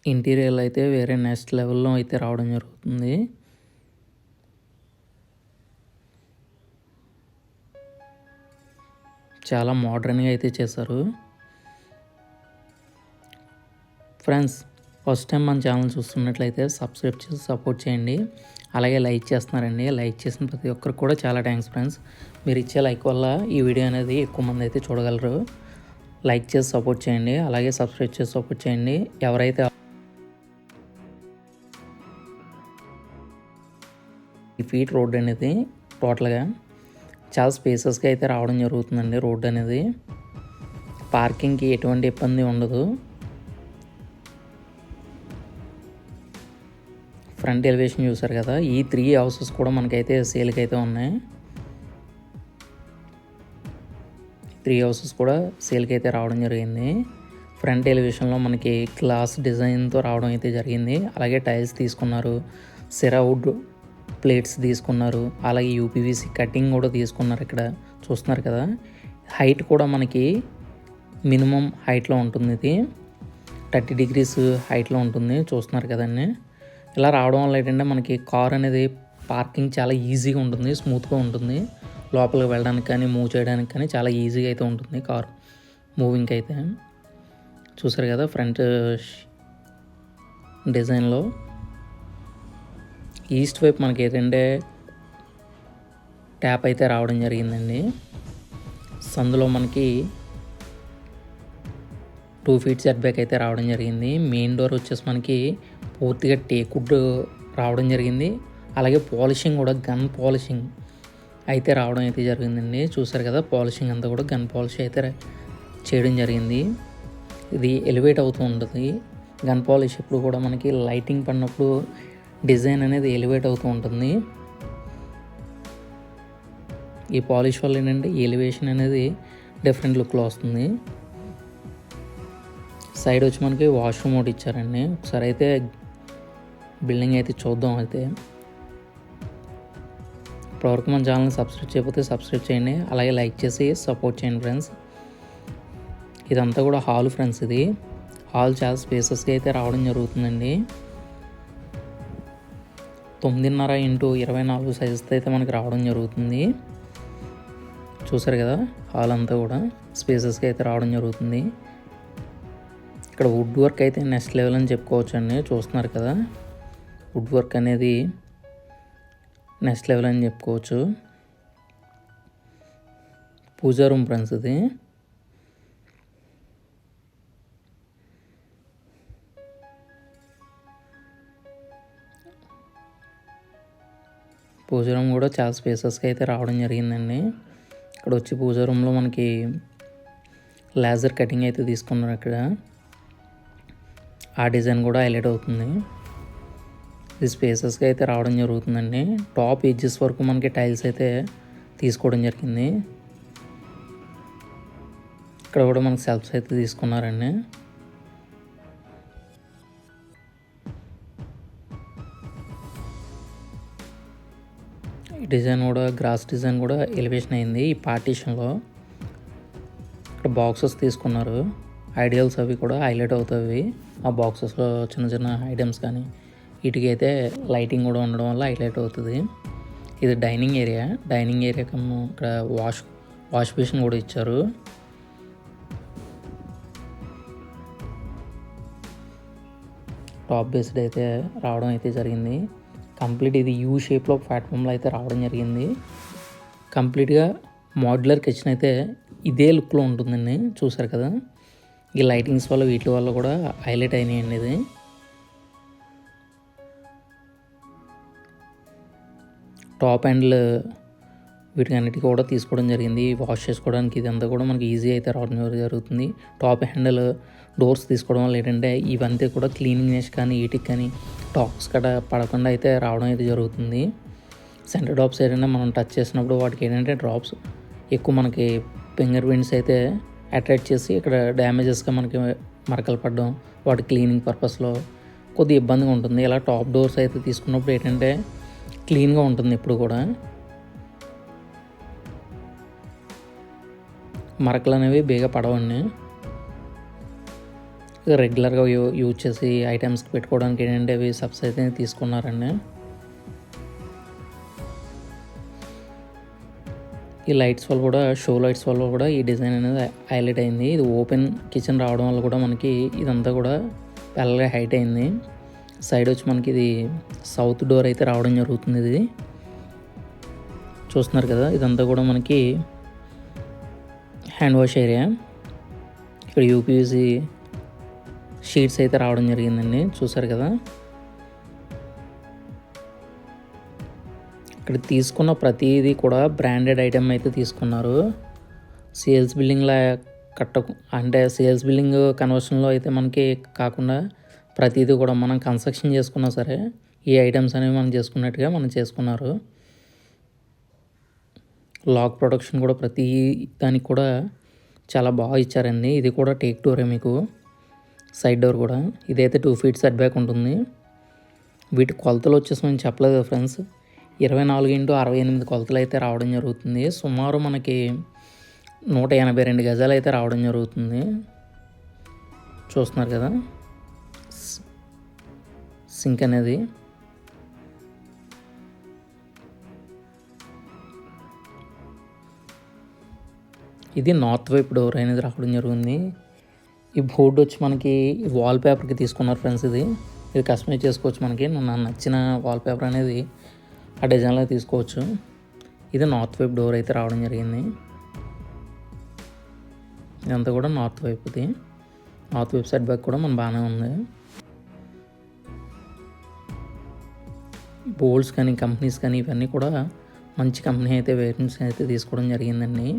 ఇంటీరియర్‌లో అయితే వేరే నెక్స్ట్ లెవెల్‌లో అయితే రావడం జరుగుతుంది. చాలా మోడర్న్‌గా అయితే చేశారు. ఫ్రెండ్స్, ఫస్ట్ టైం మన ఛానల్ చూస్తున్నట్లయితే సబ్స్క్రైబ్ చేసి సపోర్ట్ చేయండి. అలాగే లైక్ చేస్తున్నారండి. లైక్ చేసిన ప్రతి ఒక్కరికి కూడా చాలా థ్యాంక్స్ ఫ్రెండ్స్. మీరు ఇచ్చే లైక్ వల్ల ఈ వీడియో అనేది ఎక్కువ మంది అయితే చూడగలరు. లైక్ చేసి సపోర్ట్ చేయండి. అలాగే సబ్స్క్రైబ్ చేసి సపోర్ట్ చేయండి. ఎవరైతే ఈ ఫీట్ రోడ్ అనేది టోటల్గా చాలా స్పేసెస్గా అయితే రావడం జరుగుతుందండి. రోడ్ అనేది పార్కింగ్కి ఎటువంటి ఇబ్బంది ఉండదు. ఫ్రంట్ ఎలివేషన్ చూసారు కదా, ఈ 3 హౌసెస్ కూడా మనకైతే సేల్కి అయితే ఉన్నాయి. 3 హౌసెస్ కూడా సేల్కి అయితే రావడం జరిగింది. ఫ్రంట్ ఎలివేషన్లో మనకి గ్లాస్ డిజైన్తో రావడం అయితే జరిగింది. అలాగే టైల్స్ తీసుకున్నారు, సెరావుడ్ ప్లేట్స్ తీసుకున్నారు, అలాగే యూపీవీసీ కటింగ్ కూడా తీసుకున్నారు. ఇక్కడ చూస్తున్నారు కదా, హైట్ కూడా మనకి మినిమం హైట్లో ఉంటుంది. ఇది 30 degrees హైట్లో ఉంటుంది. చూస్తున్నారు కదండి. ఇలా రావడం వల్ల ఏంటంటే మనకి కార్ అనేది పార్కింగ్ చాలా ఈజీగా ఉంటుంది, స్మూత్గా ఉంటుంది. లోపలికి వెళ్ళడానికి కానీ మూవ్ చేయడానికి కానీ చాలా ఈజీగా అయితే ఉంటుంది కార్ మూవింగ్కి అయితే. చూసారు కదా ఫ్రంట్ డిజైన్లో ఈస్ట్ వైపు మనకి ఏంటంటే ట్యాప్ అయితే రావడం జరిగిందండి. సందులో మనకి 2 feet సెట్ బ్యాక్ అయితే రావడం జరిగింది. మెయిన్ డోర్ వచ్చేసి మనకి పూర్తిగా టేక్వుడ్ రావడం జరిగింది. అలాగే పాలిషింగ్ కూడా గన్ పాలిషింగ్ అయితే రావడం అయితే జరిగిందండి. చూసారు కదా, పాలిషింగ్ అంతా కూడా గన్ పాలిష్ అయితే చేయడం జరిగింది. ఇది ఎలివేట్ అవుతూ ఉంటుంది. గన్ పాలిష్ ఎప్పుడు కూడా మనకి లైటింగ్ పడినప్పుడు డిజైన్ అనేది ఎలివేట్ అవుతూ ఉంటుంది. ఈ పాలిష్ వల్ల ఏంటంటే ఎలివేషన్ అనేది డిఫరెంట్ లుక్లో వస్తుంది. సైడ్ వచ్చి మనకి వాష్రూమ్ ఒకటి ఇచ్చారండి. ఒకసారి అయితే బిల్డింగ్ అయితే చూద్దాం. అయితే ఇప్పటివరకు మన ఛానల్ని సబ్స్క్రైబ్ చేయకపోతే సబ్స్క్రైబ్ చేయండి. అలాగే లైక్ చేసి సపోర్ట్ చేయండి ఫ్రెండ్స్. ఇదంతా కూడా హాల్ ఫ్రెండ్స్. ఇది హాల్ చాలా స్పేసెస్గా అయితే రావడం జరుగుతుందండి. 9.5x24 సైజుతో అయితే మనకి రావడం జరుగుతుంది. చూసారు కదా, హాల్ అంతా కూడా స్పేసెస్గా అయితే రావడం జరుగుతుంది. ఇక్కడ వుడ్ వర్క్ అయితే నెక్స్ట్ లెవెల్ అని చెప్పుకోవచ్చు అండి. చూస్తున్నారు కదా, వుడ్ వర్క్ అనేది నెక్స్ట్ లెవెల్ అని చెప్పుకోవచ్చు. పూజా రూమ్ ఫ్రెండ్స్. ఇది పూజా రూమ్ కూడా చాలా స్పేసెస్గా అయితే రావడం జరిగిందండి. ఇక్కడ వచ్చి పూజా రూమ్లో మనకి లేజర్ కటింగ్ అయితే తీసుకున్నారు. అక్కడ ఆ డిజైన్ కూడా హైలైట్ అవుతుంది. ఇది స్పేసెస్గా అయితే రావడం జరుగుతుందండి. టాప్ ఎడ్జెస్ వరకు మనకి టైల్స్ అయితే తీసుకోవడం జరిగింది. ఇక్కడ కూడా మనకి సెల్ఫ్స్ అయితే తీసుకున్నారండి. ఈ డిజైన్ కూడా గ్రాస్ డిజైన్ కూడా ఎలివేషన్ అయింది ఈ పార్టీషన్లో. ఇక్కడ బాక్సెస్ తీసుకున్నారు. ఐడియల్స్ అవి కూడా హైలైట్ అవుతాయి. ఆ బాక్సెస్లో చిన్న చిన్న ఐటమ్స్ కానీ వీటికి అయితే లైటింగ్ కూడా ఉండడం వల్ల హైలైట్ అవుతుంది. ఇది డైనింగ్ ఏరియా. డైనింగ్ ఏరియా కన్నా ఇక్కడ వాష్ బేసిన్ కూడా ఇచ్చారు. టాప్ బేస్డ్ అయితే రావడం అయితే జరిగింది. కంప్లీట్ ఇది యూ షేప్లో ప్లాట్ఫామ్లో అయితే రావడం జరిగింది. కంప్లీట్గా మోడ్యులర్ కిచెన్ అయితే ఇదే లుక్లో ఉంటుందండి. చూసారు కదా, ఈ లైటింగ్స్ వల్ల వీటి వల్ల కూడా హైలైట్ అయినాయండి. ఇది టాప్ హ్యాండిల్ వీటికి అన్నిటికీ కూడా తీసుకోవడం జరిగింది. వాష్ చేసుకోవడానికి ఇదంతా కూడా మనకి ఈజీ అయితే రావడం జరుగుతుంది. టాప్ హ్యాండిల్ డోర్స్ తీసుకోవడం వల్ల ఏంటంటే ఇవంతా కూడా క్లీనింగ్నెస్ కానీ వీటికి కానీ టాప్స్ కడ పడకుండా అయితే రావడం అయితే జరుగుతుంది. సెంటర్ డ్రాప్స్ ఏంటంటే మనం టచ్ చేసినప్పుడు వాటికి ఏంటంటే డ్రాప్స్ ఎక్కువ మనకి ఫింగర్ ప్రింట్స్ అయితే అట్రాక్ట్ చేసి ఇక్కడ డ్యామేజెస్గా మనకి మరకలు పడడం, వాటి క్లీనింగ్ పర్పస్లో కొద్దిగా ఇబ్బందిగా ఉంటుంది. ఇలా టాప్ డోర్స్ అయితే తీసుకున్నప్పుడు ఏంటంటే క్లీన్గా ఉంటుంది. ఎప్పుడు కూడా మరకలు అనేవి బేగా పడవండి. రెగ్యులర్గా యూజ్ చేసి ఐటమ్స్కి పెట్టుకోవడానికి ఏంటంటే అవి సబ్స్ అయితే తీసుకున్నారండి. ఈ లైట్స్ వల్ల కూడా, షో లైట్స్ వల్ల కూడా ఈ డిజైన్ అనేది హైలైట్ అయింది. ఇది ఓపెన్ కిచెన్ రావడం వల్ల కూడా మనకి ఇదంతా కూడా పెద్దగా హైట్ అయింది. సైడ్ వచ్చి మనకి ఇది సౌత్ డోర్ అయితే రావడం జరుగుతుంది. ఇది చూస్తున్నారు కదా, ఇదంతా కూడా మనకి హ్యాండ్ వాష్ ఏరియా. ఇక్కడ యూపీవీసీ షీట్స్ అయితే రావడం జరిగిందండి, చూసారు కదా. ఇక్కడ తీసుకున్న ప్రతిదీ కూడా బ్రాండెడ్ ఐటెం అయితే తీసుకున్నారు. సేల్స్ బిల్డింగ్లా అంటే సేల్స్ బిల్డింగ్ కన్వర్షన్లో అయితే మనకి కాకుండా ప్రతిదీ కూడా మనం కన్స్ట్రక్షన్ చేసుకున్నా సరే ఈ ఐటమ్స్ అనేవి మనం చేసుకున్నట్టుగా మనం చేసుకున్నారు. లాక్ ప్రొటెక్షన్ కూడా ప్రతి దానికి కూడా చాలా బాగా ఇచ్చారండి. ఇది కూడా టేక్ డోరే, మీకు సైడ్ డోర్ కూడా. ఇదైతే 2 feet సెట్ బ్యాక్ ఉంటుంది. వీటి కొలతలు వచ్చేసి నేను చెప్పలేదు ఫ్రెండ్స్, 24x68 కొలతలు అయితే రావడం జరుగుతుంది. సుమారు మనకి 182 గజాలు అయితే రావడం జరుగుతుంది. చూస్తున్నారు కదా సింక్ అనేది. ఇది నార్త్ వైపు డోర్ అనేది రావడం జరిగింది. ఈ బోర్డు వచ్చి మనకి వాల్ పేపర్కి తీసుకున్నారు ఫ్రెండ్స్. ఇది కస్టమైజ్ చేసుకోవచ్చు. మనకి నాకు నచ్చిన వాల్ పేపర్ అనేది ఆ డిజైన్లో తీసుకోవచ్చు. ఇది నార్త్ వైపు డోర్ అయితే రావడం జరిగింది. ఇదంతా కూడా నార్త్ వైపుది. నార్త్ వైపు సెట్ బ్యాక్ కూడా మన బాగానే ఉంది. బోల్డ్స్ కానీ కంపెనీస్ కానీ ఇవన్నీ కూడా మంచి కంపెనీ అయితే వేరియన్స్ అయితే తీసుకోవడం జరిగిందండి.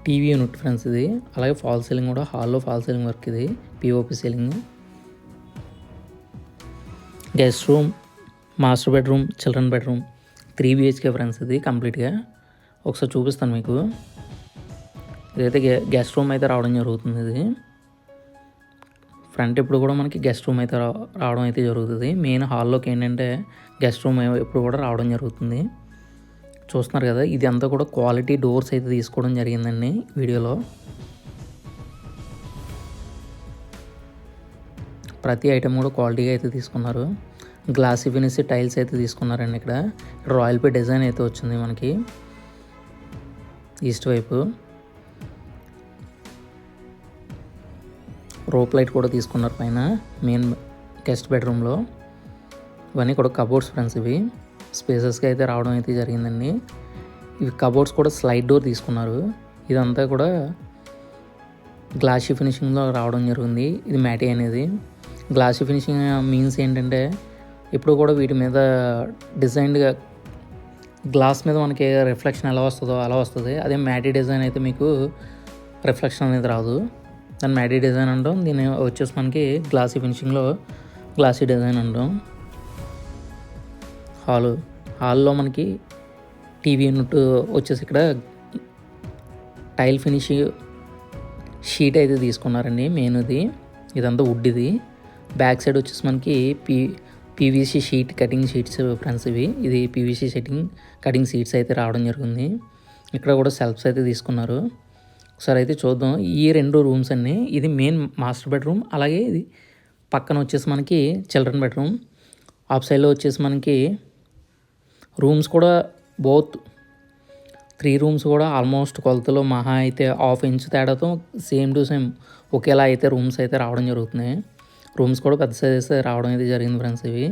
టీవీ యూనిట్ ఫ్రెండ్స్ ఇది. అలాగే ఫాల్ సీలింగ్ కూడా, హాల్లో ఫాల్ సీలింగ్ వర్క్ ఇది, POP ceiling. Guest room, master bedroom, children bedroom, 3 BHK friends ఇది కంప్లీట్గా. ఒకసారి చూపిస్తాను మీకు. ఇదైతే గెస్ట్ రూమ్ అయితే రావడం జరుగుతుంది. ఇది ఫ్రంట్ ఎప్పుడు కూడా మనకి గెస్ట్ రూమ్ అయితే రావడం అయితే జరుగుతుంది. మెయిన్ హాల్లోకి ఏంటంటే గెస్ట్ రూమ్ ఎప్పుడు కూడా రావడం జరుగుతుంది. చూస్తున్నారు కదా, ఇది అంతా కూడా క్వాలిటీ డోర్స్ అయితే తీసుకోవడం జరిగిందండి వీడియోలో. ప్రతి ఐటెం కూడా క్వాలిటీగా అయితే తీసుకున్నారు. గ్లాసీ ఫినిష్ టైల్స్ అయితే తీసుకున్నారండి. ఇక్కడ రాయల్ పే డిజైన్ అయితే వచ్చింది మనకి ఈస్ట్ వైపు. రోప్ లైట్ కూడా తీసుకున్నారు పైన మెయిన్ గెస్ట్ బెడ్రూమ్లో. ఇవన్నీ కూడా కబోర్డ్స్ ఫ్రెండ్స్. ఇవి స్పేసెస్గా అయితే రావడం అయితే జరిగిందండి. ఇవి కబోర్డ్స్ కూడా స్లైడ్ డోర్ తీసుకున్నారు. ఇదంతా కూడా గ్లాసీ ఫినిషింగ్లో రావడం జరిగింది. ఇది మ్యాటీ అనేది. గ్లాసీ ఫినిషింగ్ మీన్స్ ఏంటంటే ఇప్పుడు కూడా వీటి మీద డిజైన్డ్గా గ్లాస్ మీద మనకి రిఫ్లెక్షన్ ఎలా వస్తుందో అలా వస్తుంది. అదే మ్యాటీ డిజైన్ అయితే మీకు రిఫ్లెక్షన్ అనేది రాదు. దాన్ని మ్యాటీ డిజైన్ అంటాం. దీన్ని వచ్చేసి మనకి గ్లాసీ ఫినిషింగ్లో గ్లాసీ డిజైన్ అంటాం. హాల్లో మనకి టీవీ యూనిట్ వచ్చేసి ఇక్కడ టైల్ ఫినిష్ షీట్ అయితే తీసుకున్నారండి మెయిన్. ఇదంతా వుడ్. ఇది బ్యాక్ సైడ్ వచ్చేసి మనకి PVC sheet cutting sheets friends ఇవి. ఇది పీవీసీ కటింగ్ షీట్స్ అయితే రావడం జరిగింది. ఇక్కడ కూడా సెల్ఫ్స్ అయితే తీసుకున్నారు. ఒకసారి అయితే చూద్దాం ఈ 2 రూమ్స్ అన్నీ. ఇది మెయిన్ మాస్టర్ బెడ్రూమ్, అలాగే ఇది పక్కన వచ్చేసి మనకి చిల్డ్రన్ బెడ్రూమ్. ఆఫ్ సైడ్లో వచ్చేసి మనకి రూమ్స్ కూడా బోత్ 3 రూమ్స్ కూడా ఆల్మోస్ట్ కొలతలో మహా అయితే 1/2 ఇంచ్ తేడాతో సేమ్ టు సేమ్ ఒకేలా అయితే రూమ్స్ అయితే రావడం జరుగుతున్నాయి. రూమ్స్ కూడా పెద్ద సైజెస్ రావడం అయితే జరిగింది ఫ్రెండ్స్. ఇవి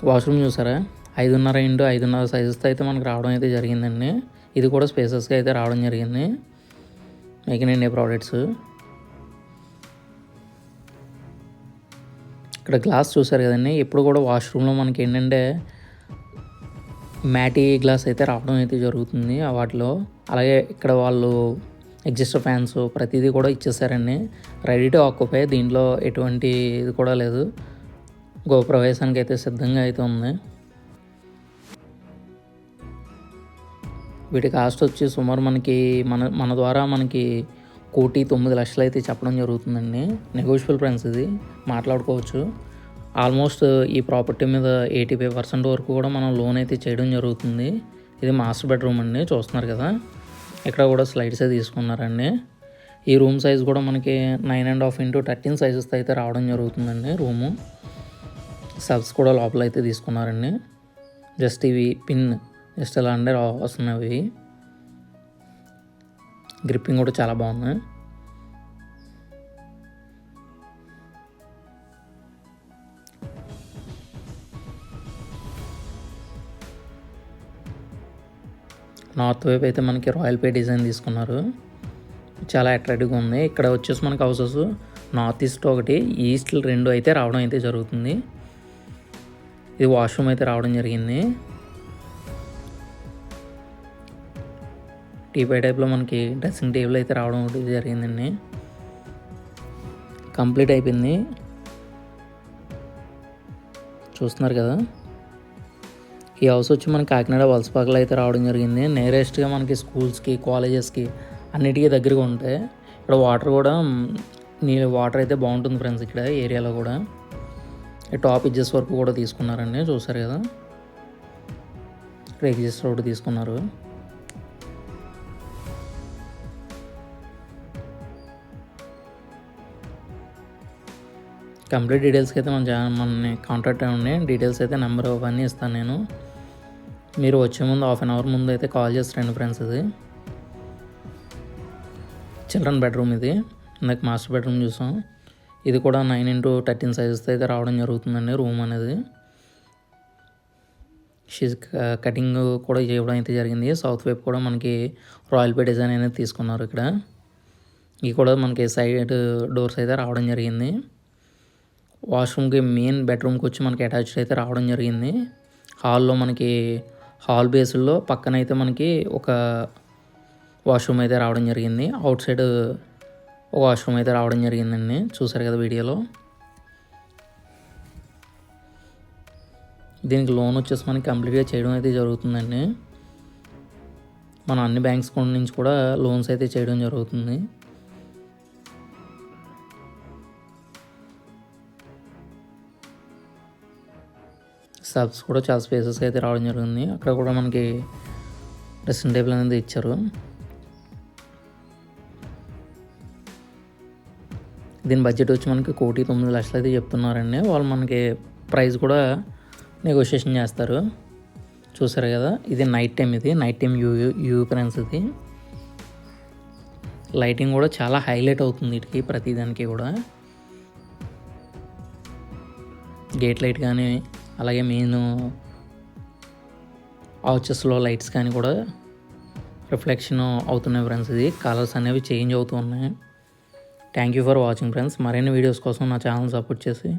వాష్రూమ్ చూసారా, 5.5x5.5 సైజెస్తో అయితే మనకు రావడం అయితే జరిగిందండి. ఇది కూడా స్పేసెస్గా అయితే రావడం జరిగింది. Make in India products. ఇక్కడ గ్లాస్ చూసారు కదండి. ఎప్పుడు కూడా వాష్రూమ్లో మనకి ఏంటంటే మ్యాటీ గ్లాస్ అయితే రావడం అయితే జరుగుతుంది వాటిలో. అలాగే ఇక్కడ వాళ్ళు ఎగ్జిస్టర్ ఫ్యాన్స్ ప్రతిదీ కూడా ఇచ్చేసారండి. Ready to occupy. దీంట్లో ఎటువంటి ఇది కూడా లేదు. గృహప్రవేశానికి అయితే సిద్ధంగా అయితే ఉంది. వీటి కాస్ట్ వచ్చి సుమారు మనకి మన ద్వారా మనకి 1,09,00,000 అయితే చెప్పడం జరుగుతుందండి. నెగోషియబుల్ ప్రైస్ ఇది, మాట్లాడుకోవచ్చు. ఆల్మోస్ట్ ఈ ప్రాపర్టీ మీద 85% వరకు కూడా మనం లోన్ అయితే చేయడం జరుగుతుంది. ఇది మాస్టర్ బెడ్రూమ్ అండి, చూస్తున్నారు కదా. ఇక్కడ కూడా స్లైడ్సే తీసుకున్నారండి. ఈ రూమ్ సైజ్ కూడా మనకి 9.5 into 13 సైజెస్తో అయితే రావడం జరుగుతుందండి రూము. సబ్స్ కూడా లోపల అయితే తీసుకున్నారండి. జస్ట్ ఇవి పిన్ జస్ట్ ఎలా అంటే వస్తున్నాయి. గ్రిప్పింగ్ కూడా చాలా బాగుంది. నార్త్ వైపు అయితే మనకి రాయల్ పే డిజైన్ తీసుకున్నారు. చాలా అట్రాక్టివ్గా ఉంది. ఇక్కడ వచ్చేసి మనకి హౌసెస్ నార్త్ ఈస్ట్ ఒకటి, ఈస్ట్ 2 అయితే రావడం అయితే జరుగుతుంది. ఇది వాష్రూమ్ అయితే రావడం జరిగింది. టీపై టైప్లో మనకి డ్రెస్సింగ్ టేబుల్ అయితే రావడం ఒకటి జరిగిందండి. కంప్లీట్ అయిపోయింది. చూస్తున్నారు కదా, ఈ హౌస్ వచ్చి మనకి కాకినాడ వలసపాకలో అయితే రావడం జరిగింది. నియరెస్ట్గా మనకి స్కూల్స్కి, కాలేజెస్కి అన్నిటికీ దగ్గరగా ఉంటాయి. ఇక్కడ వాటర్ కూడా వాటర్ అయితే బాగుంటుంది ఫ్రెండ్స్. ఇక్కడ ఏరియాలో కూడా టాప్ ఎడ్జెస్ వరకు కూడా తీసుకున్నారండి. చూసారు కదా, ఇక్కడ ఎగ్జిస్ట్ రోడ్ తీసుకున్నారు. కంప్లీట్ డీటెయిల్స్కి అయితే మనని కాంటాక్ట్ అవ్వండి. డీటెయిల్స్ అయితే నెంబర్ అవన్నీ ఇస్తాను నేను. మీరు వచ్చే ముందు 1/2 hour ముందు అయితే కాల్ చేసి రండి ఫ్రెండ్స్. ఇది చిల్డ్రన్ బెడ్రూమ్. ఇది ఇందాక మాస్టర్ బెడ్రూమ్ చూసాం. ఇది కూడా 9 into 13 సైజెస్తో అయితే రావడం జరుగుతుందండి రూమ్ అనేది. షీజ్ కటింగ్ కూడా చేయడం అయితే జరిగింది. సౌత్ వైపు కూడా మనకి రాయల్ పే డిజైన్ అనేది తీసుకున్నారు. ఇక్కడ ఇవి కూడా మనకి సైడ్ డోర్స్ అయితే రావడం జరిగింది. వాష్రూమ్కి మెయిన్ బెడ్రూమ్కి వచ్చి మనకి అటాచ్డ్ అయితే రావడం జరిగింది. హాల్లో మనకి హాల్ బేస్లో పక్కన అయితే మనకి ఒక వాష్రూమ్ అయితే రావడం జరిగింది. అవుట్ సైడ్ ఒక వాష్రూమ్ అయితే రావడం జరిగిందండి. చూసారు కదా వీడియోలో. దీనికి లోన్ వచ్చేసి మనకి కంప్లీట్గా చేయడం అయితే జరుగుతుందండి. మన అన్ని బ్యాంక్స్ నుంచి కూడా లోన్స్ అయితే చేయడం జరుగుతుంది. సబ్స్ కూడా చాలా స్పేసెస్గా అయితే రావడం జరుగుతుంది. అక్కడ కూడా మనకి డ్రెస్సింగ్ టేబుల్ అనేది ఇచ్చారు. దీని బడ్జెట్ వచ్చి మనకి 1,9,00,000 అయితే చెప్తున్నారండి. వాళ్ళు మనకి ప్రైస్ కూడా నెగోషియేషన్ చేస్తారు. చూసారు కదా, ఇది నైట్ టైం. ఇది నైట్ టైం వ్యూ ఫ్రెండ్స్. ఇది లైటింగ్ కూడా చాలా హైలైట్ అవుతుంది వీటికి ప్రతిదానికి కూడా. గేట్ లైట్ కానీ అలాగే మెయిన్ ఆర్చెస్లో లైట్స్ కానీ కూడా రిఫ్లెక్షన్ అవుతున్నాయి ఫ్రెండ్స్. ఇది కలర్స్ అనేవి చేంజ్ అవుతూ ఉన్నాయి. Thank you for watching friends. మరిన్ని వీడియోస్ కోసం నా ఛానల్ సపోర్ట్ చేసి